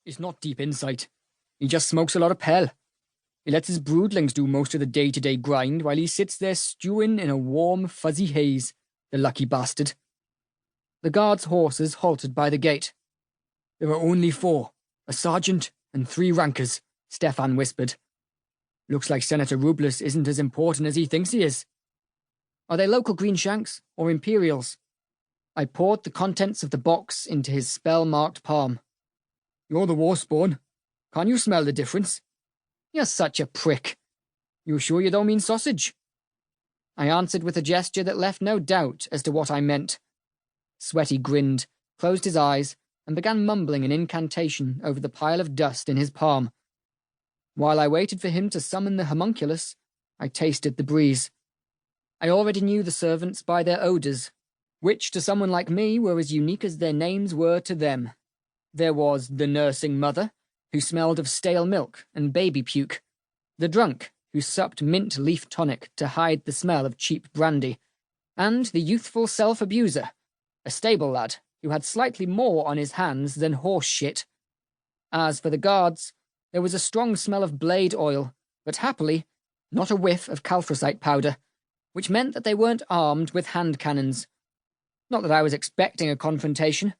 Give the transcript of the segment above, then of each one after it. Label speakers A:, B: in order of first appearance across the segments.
A: It's not deep insight. He just smokes a lot of pell. He lets his broodlings do most of the day-to-day grind while he sits there stewing in a warm, fuzzy haze, the lucky bastard. The guards' horses halted by the gate. There are only 4, a sergeant and 3 rankers, Stefan whispered. Looks like Senator Rubies isn't as important as he thinks he is. Are they local Greenshanks or Imperials? I poured the contents of the box into his spell-marked palm. You're the warspawn. Can't you smell the difference? You're such a prick. You sure you don't mean sausage? I answered with a gesture that left no doubt as to what I meant. Sweaty grinned, closed his eyes, and began mumbling an incantation over the pile of dust in his palm. While I waited for him to summon the homunculus, I tasted the breeze. I already knew the servants by their odours, which to someone like me were as unique as their names were to them. There was the nursing mother, who smelled of stale milk and baby puke, the drunk, who supped mint leaf tonic to hide the smell of cheap brandy, and the youthful self-abuser, a stable lad who had slightly more on his hands than horse shit. As for the guards, there was a strong smell of blade oil, but happily, not a whiff of calfracite powder, which meant that they weren't armed with hand cannons. Not that I was expecting a confrontation.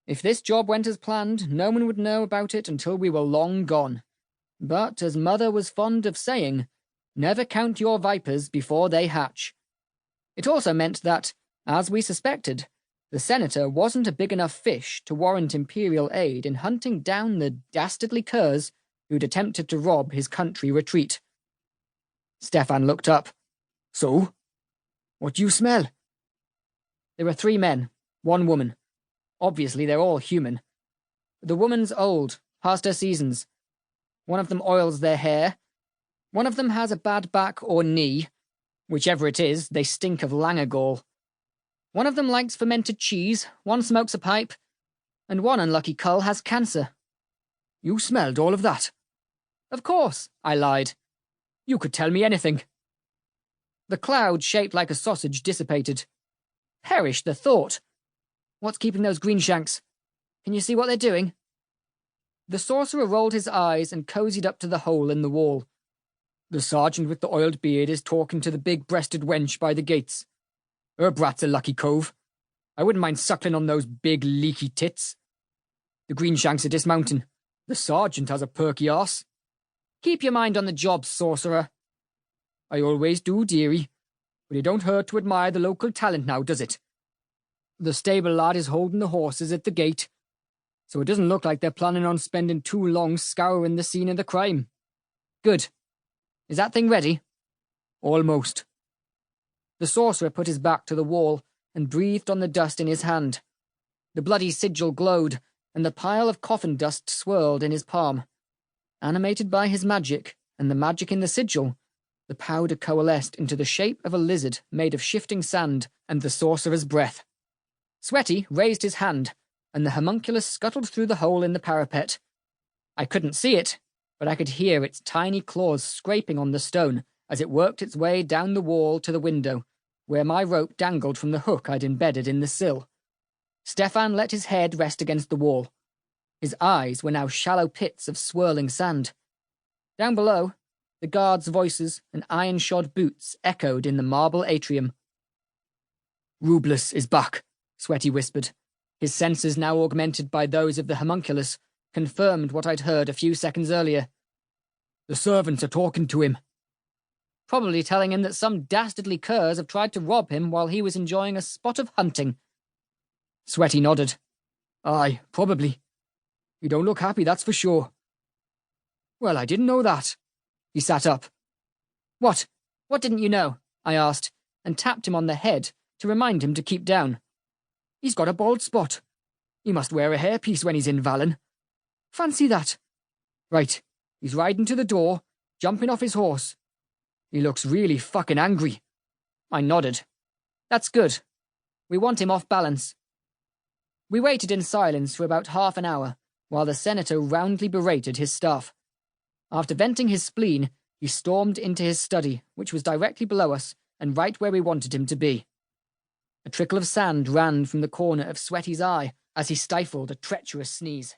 A: If this job went as planned, no one would know about it until we were long gone. But, as Mother was fond of saying, never count your vipers before they hatch. It also meant that, as we suspected, the senator wasn't a big enough fish to warrant Imperial aid in hunting down the dastardly curs who'd attempted to rob his country retreat. Stefan looked up. So? What do you smell? There were 3 men, 1 woman. Obviously, they're all human. The woman's old, past her seasons. One of them oils their hair. One of them has a bad back or knee. Whichever it is, they stink of langagall. One of them likes fermented cheese, one smokes a pipe, and one unlucky cull has cancer. You smelled all of that? Of course, I lied. You could tell me anything. The cloud shaped like a sausage dissipated. Perish the thought. What's keeping those Greenshanks? Can you see what they're doing? The sorcerer rolled his eyes and cozied up to the hole in the wall. The sergeant with the oiled beard is talking to the big-breasted wench by the gates. Her brat's a lucky cove. I wouldn't mind suckling on those big, leaky tits. The Greenshanks are dismounting. The sergeant has a perky arse. Keep your mind on the job, sorcerer. I always do, dearie. But it don't hurt to admire the local talent now, does it? The stable lad is holding the horses at the gate, so it doesn't look like they're planning on spending too long scouring the scene of the crime. Good. Is that thing ready? Almost. The sorcerer put his back to the wall and breathed on the dust in his hand. The bloody sigil glowed, and the pile of coffin dust swirled in his palm. Animated by his magic, and the magic in the sigil, the powder coalesced into the shape of a lizard made of shifting sand and the sorcerer's breath. Sweaty raised his hand, and the homunculus scuttled through the hole in the parapet. I couldn't see it, but I could hear its tiny claws scraping on the stone as it worked its way down the wall to the window, where my rope dangled from the hook I'd embedded in the sill. Stefan let his head rest against the wall. His eyes were now shallow pits of swirling sand. Down below, the guards' voices and iron-shod boots echoed in the marble atrium. Rubies is back, Sweaty whispered. His senses, now augmented by those of the homunculus, confirmed what I'd heard a few seconds earlier. The servants are talking to him. Probably telling him that some dastardly curs have tried to rob him while he was enjoying a spot of hunting. Sweaty nodded. Aye, probably. You don't look happy, that's for sure. Well, I didn't know that. He sat up. What? What didn't you know? I asked, and tapped him on the head to remind him to keep down. He's got a bald spot. He must wear a hairpiece when he's in Valen. Fancy that. Right, he's riding to the door, jumping off his horse. He looks really fucking angry. I nodded. That's good. We want him off balance. We waited in silence for about half an hour, while the senator roundly berated his staff. After venting his spleen, he stormed into his study, which was directly below us and right where we wanted him to be. A trickle of sand ran from the corner of Sweaty's eye as he stifled a treacherous sneeze.